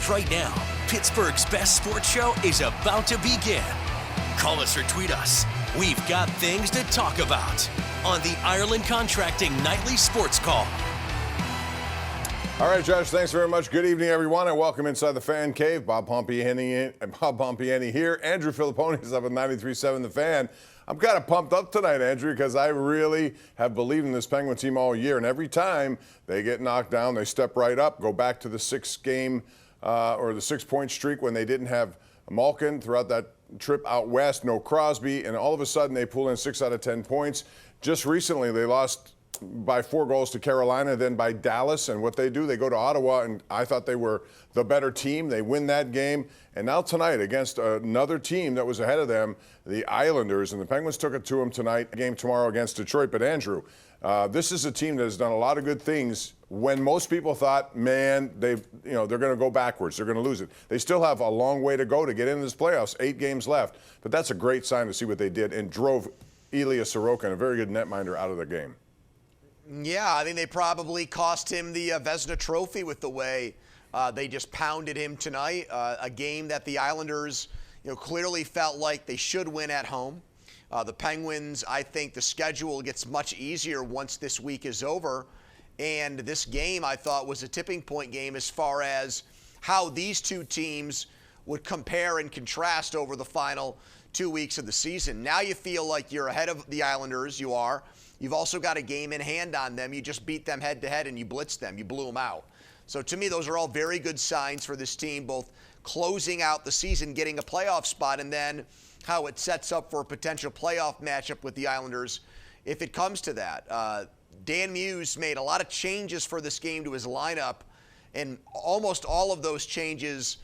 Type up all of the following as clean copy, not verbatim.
right now. Pittsburgh's best sports show is about to begin. Call us or tweet us. We've got things to talk about on the Ireland Contracting Nightly Sports Call. All right, Josh, thanks very much. Good evening, everyone, and welcome inside the Fan Cave. Bob Pompeani here. Andrew Fillipponi is up at 93.7 The Fan. I'm kind of pumped up tonight, Andrew, because I really have believed in this Penguin team all year. And every time they get knocked down, they step right up, go back to the 6-game or the 6-point streak when they didn't have Malkin throughout that trip out west, no Crosby, and all of a sudden they pull in 6 out of 10 points. Just recently, they lost by 4 goals to Carolina, then by Dallas. And what they do, they go to Ottawa, and I thought they were the better team. They win that game. And now tonight, against another team that was ahead of them, the Islanders, and the Penguins took it to them tonight, game tomorrow against Detroit. But Andrew, this is a team that has done a lot of good things when most people thought, man, they're going to go backwards. They're going to lose it. They still have a long way to go to get into this playoffs, 8 games left. But that's a great sign to see what they did and drove Ilya Sorokin, a very good netminder, out of the game. Yeah, I mean, they probably cost him the Vezina Trophy with the way they just pounded him tonight. A game that the Islanders, clearly felt like they should win at home. The Penguins, I think the schedule gets much easier once this week is over. And this game, I thought, was a tipping point game as far as how these two teams would compare and contrast over the final 2 weeks of the season. Now you feel like you're ahead of the Islanders. You are. You've also got a game in hand on them. You just beat them head-to-head and you blitzed them. You blew them out. So to me, those are all very good signs for this team, both closing out the season, getting a playoff spot, and then how it sets up for a potential playoff matchup with the Islanders if it comes to that. Dan Muse made a lot of changes for this game to his lineup, and almost all of those changes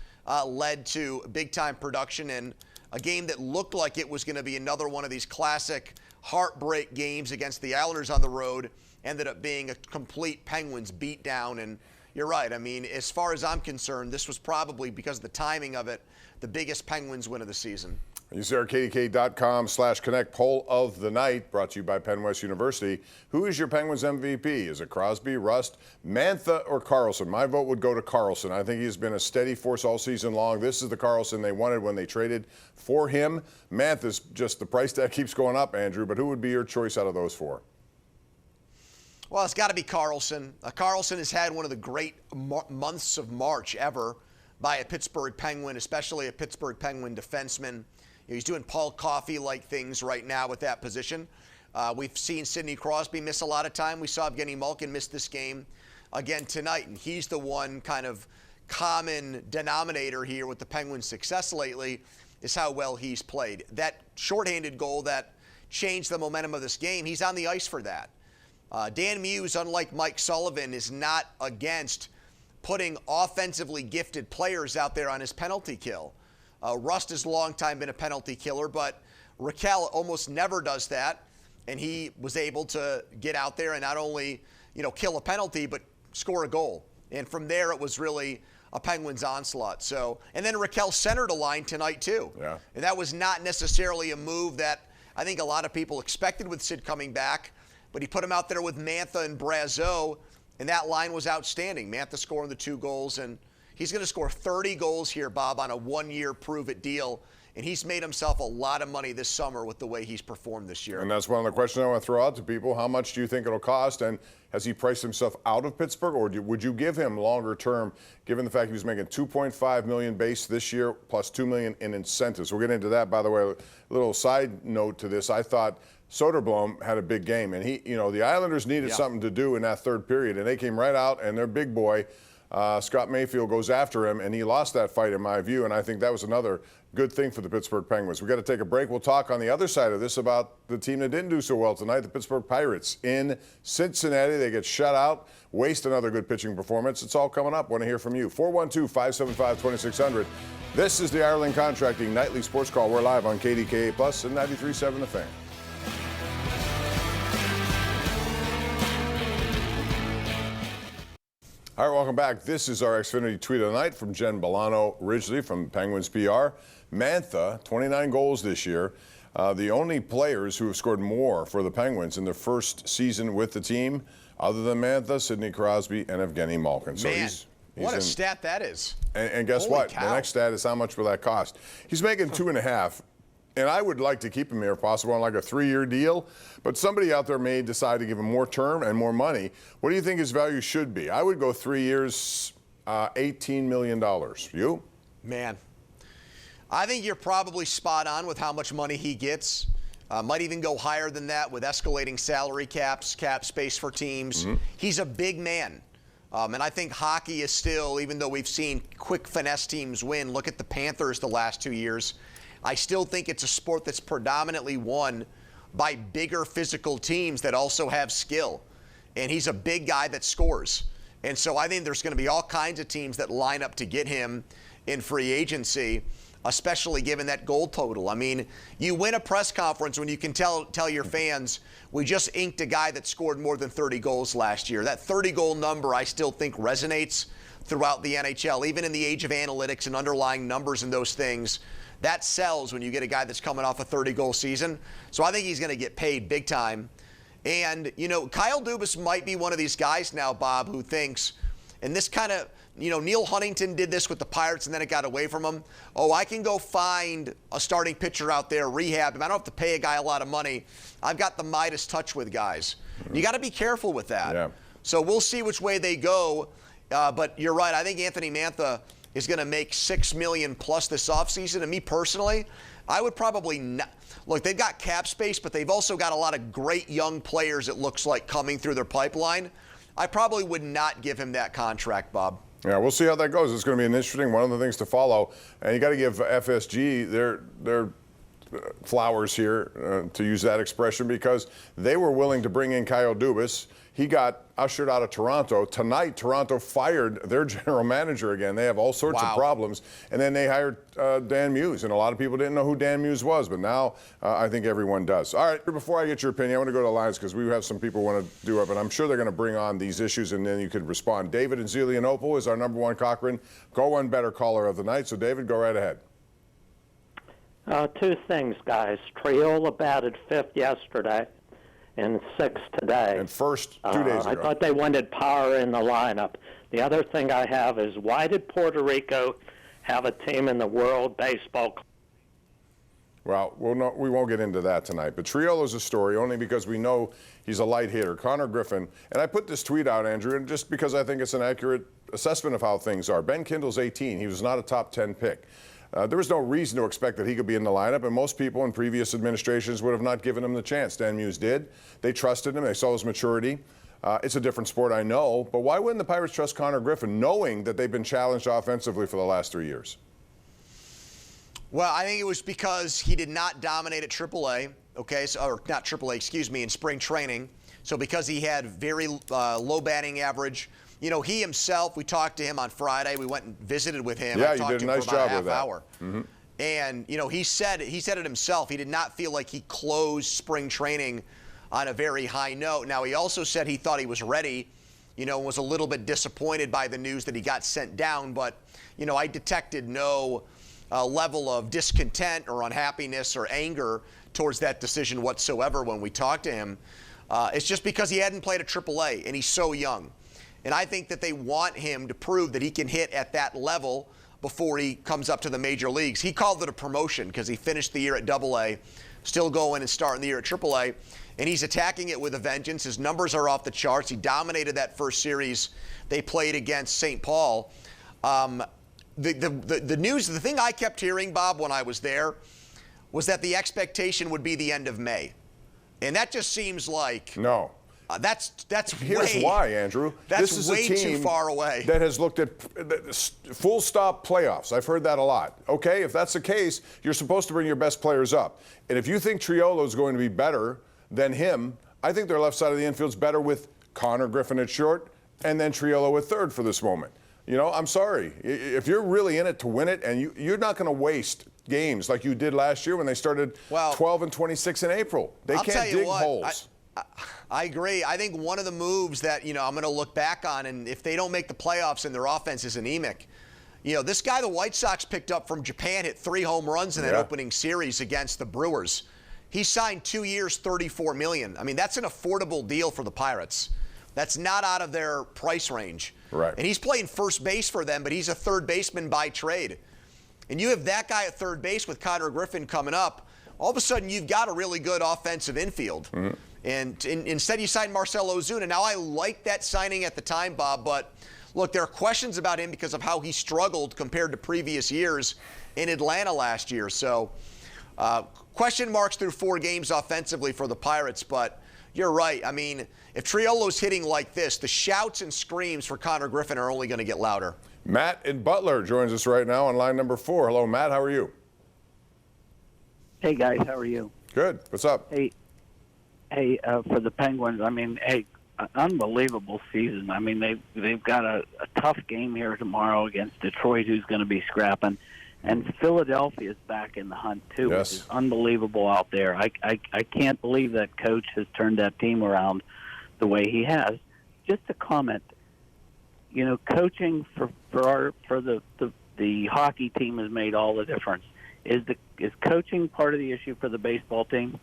led to big-time production and a game that looked like it was going to be another one of these classic heartbreak games against the Islanders on the road ended up being a complete Penguins beatdown. And you're right. I mean, as far as I'm concerned, this was probably, because of the timing of it, the biggest Penguins win of the season. You see our KDKA.com/connect poll of the night, brought to you by Penn West University. Who is your Penguins MVP? Is it Crosby, Rust, Mantha, or Carlson? My vote would go to Carlson. I think he's been a steady force all season long. This is the Carlson they wanted when they traded for him. Mantha's just, the price tag keeps going up, Andrew, but who would be your choice out of those 4? Well, it's got to be Carlson. Carlson has had one of the great months of March ever by a Pittsburgh Penguin, especially a Pittsburgh Penguin defenseman. He's doing Paul Coffey-like things right now with that position. We've seen Sidney Crosby miss a lot of time. We saw Evgeny Malkin miss this game again tonight, and he's the one kind of common denominator here with the Penguins' success lately is how well he's played. That shorthanded goal that changed the momentum of this game, he's on the ice for that. Dan Muse, unlike Mike Sullivan, is not against putting offensively gifted players out there on his penalty kill. Rust has long time been a penalty killer, but Raquel almost never does that, and he was able to get out there and not only, kill a penalty, but score a goal. And from there, it was really a Penguins onslaught. So, and then Raquel centered a line tonight too. Yeah. And that was not necessarily a move that I think a lot of people expected with Sid coming back, but he put him out there with Mantha and Brazeau, and that line was outstanding. Mantha scoring the 2 goals, and he's going to score 30 goals here, Bob, on a 1-year prove-it deal. And he's made himself a lot of money this summer with the way he's performed this year. And that's one of the questions I want to throw out to people. How much do you think it'll cost? And has he priced himself out of Pittsburgh? Or would you give him longer term, given the fact he was making $2.5 million base this year plus $2 million in incentives? We'll get into that, by the way. A little side note to this. I thought Soderblom had a big game. And the Islanders needed something to do in that third period. And they came right out, and their big boy, Scott Mayfield, goes after him, and he lost that fight in my view, and I think that was another good thing for the Pittsburgh Penguins. We've got to take a break. We'll talk on the other side of this about the team that didn't do so well tonight, the Pittsburgh Pirates in Cincinnati. They get shut out, waste another good pitching performance. It's all coming up. Want to hear from you. 412-575-2600. This is the Ireland Contracting Nightly Sports Call. We're live on KDKA Plus and 93.7 The Fan. All right, welcome back. This is our Xfinity Tweet of the Night from Jen Bolano Ridgely from Penguins PR. Mantha, 29 goals this year. The only players who have scored more for the Penguins in their first season with the team, other than Mantha, Sidney Crosby, and Evgeny Malkin. So What a stat that is. And guess Holy what? cow. The next stat is how much will that cost? He's making 2.5. And I would like to keep him here if possible on like a 3-year deal. But somebody out there may decide to give him more term and more money. What do you think his value should be? I would go 3 years, $18 million. You? Man, I think you're probably spot on with how much money he gets. Might even go higher than that with escalating salary caps, cap space for teams. He's a big man. And I think hockey is still, even though we've seen quick finesse teams win, look at the Panthers the last 2 years. I still think it's a sport that's predominantly won by bigger physical teams that also have skill. And he's a big guy that scores. And so I think there's going to be all kinds of teams that line up to get him in free agency, especially given that goal total. I mean, you win a press conference when you can tell your fans, we just inked a guy that scored more than 30 goals last year. That 30-goal number I still think resonates throughout the NHL, even in the age of analytics and underlying numbers and those things. That sells when you get a guy that's coming off a 30-goal season. So I think he's going to get paid big time. And, you know, Kyle Dubas might be one of these guys now, Bob, who thinks, and this kind of, you know, Neil Huntington did this with the Pirates and then it got away from him. Oh, I can go find a starting pitcher out there, rehab him. I don't have to pay a guy a lot of money. I've got the Midas touch with guys. You got to be careful with that. Yeah. So we'll see which way they go. But you're right. I think Anthony Mantha is going to make $6 million plus this offseason. And me personally, I would probably not. Look, they've got cap space, but they've also got a lot of great young players, it looks like, coming through their pipeline. I probably would not give him that contract, Bob. Yeah, we'll see how that goes. It's going to be an interesting one of the things to follow. And you got to give FSG their flowers here, to use that expression, because they were willing to bring in Kyle Dubas. He got ushered out of Toronto. Tonight, Toronto fired their general manager again. They have all sorts of problems. And then they hired Dan Muse. And a lot of people didn't know who Dan Muse was, but now I think everyone does. All right, before I get your opinion, I want to go to the lines because we have some people who want to do it, but I'm sure they're going to bring on these issues and then you could respond. David in Zelienople is our number one Cochrane Go One Better caller of the night. So, David, go right ahead. Two things, guys. Triola batted fifth yesterday and sixth today. And first 2 days ago. I thought they wanted power in the lineup. The other thing I have is, why did Puerto Rico have a team in the World Baseball? Well, we won't get into that tonight. But Triola's a story only because we know he's a light hitter. Connor Griffin, and I put this tweet out, Andrew, and just because I think it's an accurate assessment of how things are. Ben Kindle's 18. He was not a top 10 pick. There was no reason to expect that he could be in the lineup, and most people in previous administrations would have not given him the chance. Dan Muse did. They trusted him. They saw his maturity. It's a different sport, I know, but why wouldn't the Pirates trust Connor Griffin, knowing that they've been challenged offensively for the last 3 years? Well, I think it was because he did not dominate at AAA, okay, or not AAA, excuse me, in spring training. So because he had very low batting average, you know, he himself, we talked to him on Friday. We went and visited with him. Yeah, I you talked did to a him nice for about job with a half that. hour. Mm-hmm. And, you know, he said it himself. He did not feel like he closed spring training on a very high note. Now, he also said he thought he was ready, you know, and was a little bit disappointed by the news that he got sent down. But, you know, I detected no level of discontent or unhappiness or anger towards that decision whatsoever when we talked to him. It's just because he hadn't played at AAA and he's so young. And I think that they want him to prove that he can hit at that level before he comes up to the major leagues. He called it a promotion because he finished the year at AA, still going and starting the year at AAA, and he's attacking it with a vengeance. His numbers are off the charts. He dominated that first series they played against St. Paul. The news, the thing I kept hearing, Bob, when I was there, was that the expectation would be the end of May. And that just seems like... No. That's Here's why, Andrew. That's this is way a team too far away. That has looked at full stop playoffs. I've heard that a lot. Okay, if that's the case, you're supposed to bring your best players up. And if you think Triolo is going to be better than him, I think their left side of the infield's better with Connor Griffin at short and then Triolo at third for this moment. You know, I'm sorry. If you're really in it to win it, and you're not going to waste games like you did last year when they started 12 and 26 in April. They can't dig holes. I agree. I think one of the moves that, you know, I'm going to look back on, and if they don't make the playoffs and their offense is anemic, you know, this guy the White Sox picked up from Japan hit 3 home runs in that opening series against the Brewers. He signed 2 years, $34 million. I mean, that's an affordable deal for the Pirates. That's not out of their price range. Right. And he's playing first base for them, but he's a third baseman by trade. And you have that guy at third base with Connor Griffin coming up. All of a sudden, you've got a really good offensive infield. Mm-hmm. And instead, you signed Marcell Ozuna. Now, I liked that signing at the time, Bob, but look, there are questions about him because of how he struggled compared to previous years in Atlanta last year. So, question marks through 4 games offensively for the Pirates, but you're right. I mean, if Triolo's hitting like this, the shouts and screams for Connor Griffin are only going to get louder. Matt in Butler joins us right now on line number 4. Hello, Matt. How are you? Hey, guys. How are you? Good. What's up? Hey, for the Penguins, I mean, unbelievable season. I mean, they've got a tough game here tomorrow against Detroit, who's going to be scrapping. And Philadelphia's back in the hunt, too, Yes. which is unbelievable out there. I can't believe that coach has turned that team around the way he has. Just a comment, coaching for the hockey team has made all the difference. Is coaching part of the issue for the baseball team?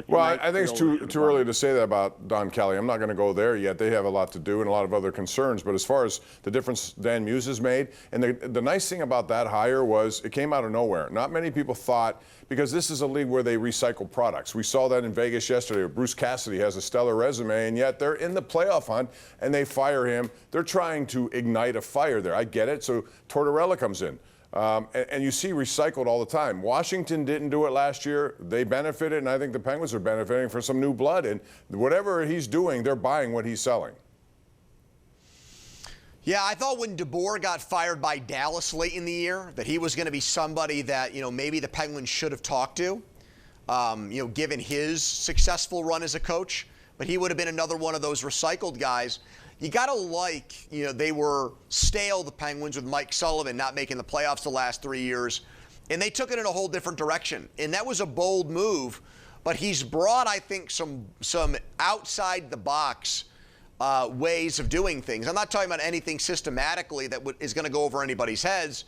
Well, I think it's too early to say that about Don Kelly. I'm not going to go there yet. They have a lot to do and a lot of other concerns. But as far as the difference Dan Muse has made, and the nice thing about that hire was it came out of nowhere. Not many people thought, because this is a league where they recycle products. We saw that in Vegas yesterday. Bruce Cassidy has a stellar resume, and yet they're in the playoff hunt, and they fire him. They're trying to ignite a fire there. I get it. So Tortorella comes in. And you see recycled all the time. Washington didn't do it last year. They benefited, and I think the Penguins are benefiting from some new blood. And whatever he's doing, they're buying what he's selling. Yeah, I thought when DeBoer got fired by Dallas late in the year that he was going to be somebody that, maybe the Penguins should have talked to, given his successful run as a coach. But he would have been another one of those recycled guys. You got to they were stale, the Penguins, with Mike Sullivan not making the playoffs the last 3 years. And they took it in a whole different direction. And that was a bold move. But he's brought, I think, some outside-the-box ways of doing things. I'm not talking about anything systematically that is going to go over anybody's heads.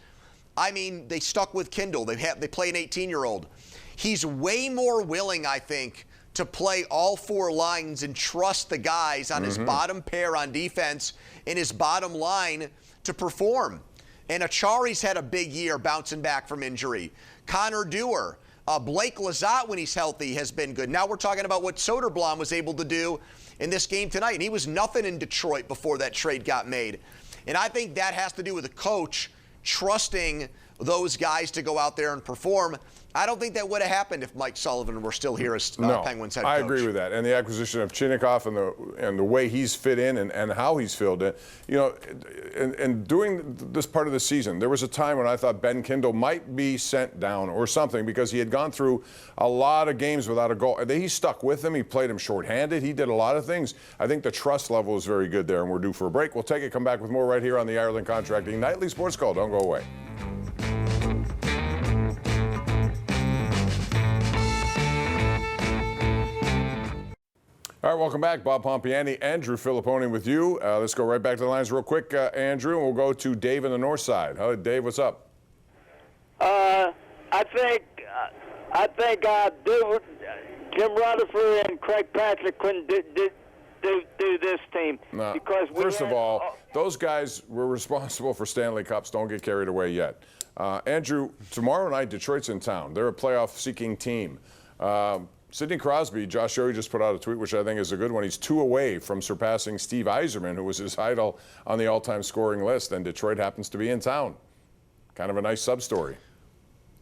I mean, they stuck with Kindle. They play an 18-year-old. He's way more willing, I think, to play all 4 lines and trust the guys on his bottom pair on defense and his bottom line to perform. And Achari's had a big year bouncing back from injury. Connor Dewar, Blake Lizotte, when he's healthy, has been good. Now we're talking about what Soderblom was able to do in this game tonight. And he was nothing in Detroit before that trade got made. And I think that has to do with the coach trusting those guys to go out there and perform. I don't think that would have happened if Mike Sullivan were still here as Penguins head coach. I agree with that. And the acquisition of Chinnikov and the way he's fit in and how he's filled in. And during this part of the season, there was a time when I thought Ben Kindle might be sent down or something because he had gone through a lot of games without a goal. He stuck with him. He played him shorthanded. He did a lot of things. I think the trust level is very good there, and we're due for a break. We'll take it, come back with more right here on the Ireland Contracting Nightly Sports Call. Don't go away. All right, welcome back. Bob Pompeani, Andrew Fillipponi with you. Let's go right back to the lines real quick, Andrew, and we'll go to Dave on the north side. Hello, Dave, what's up? I think Jim Rutherford and Craig Patrick couldn't do this team. No. Because First of all, those guys were responsible for Stanley Cups. Don't get carried away yet. Andrew, tomorrow night, Detroit's in town. They're a playoff-seeking team. Sidney Crosby, Josh Yohe just put out a tweet, which I think is a good one. He's 2 away from surpassing Steve Yzerman, who was his idol on the all-time scoring list, and Detroit happens to be in town. Kind of a nice sub-story.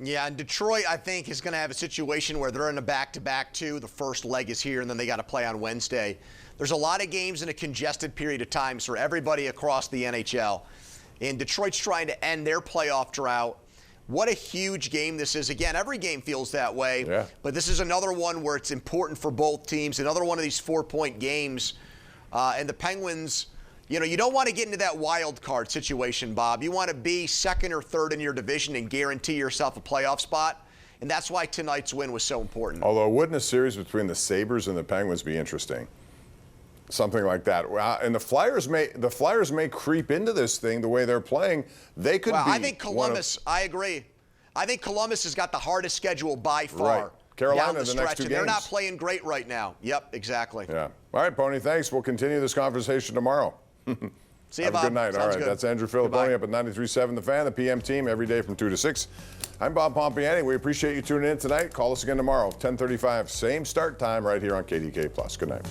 Yeah, and Detroit, I think, is going to have a situation where they're in a back-to-back too. The first leg is here, and then they got to play on Wednesday. There's a lot of games in a congested period of time for everybody across the NHL. And Detroit's trying to end their playoff drought. What a huge game this is. Again, every game feels that way. Yeah. But this is another one where it's important for both teams. Another one of these 4-point games. And the Penguins, you don't want to get into that wild card situation, Bob. You want to be second or third in your division and guarantee yourself a playoff spot. And that's why tonight's win was so important. Although, wouldn't a series between the Sabres and the Penguins be interesting? Something like that. And the Flyers may creep into this thing the way they're playing. They could be. I think Columbus, I agree. I think Columbus has got the hardest schedule by far. Right. Carolina down the next stretch, 2 and games. they're not playing great right now. Yep, exactly. Yeah. All right, Pony, thanks. We'll continue this conversation tomorrow. See you, Have Bob. a good night. Sounds All right, good. that's Andrew Fillipponi up at 93.7 The Fan, the PM team, every day from 2 to 6. I'm Bob Pompeani. We appreciate you tuning in tonight. Call us again tomorrow, 10:35, same start time right here on KDK+. Good night.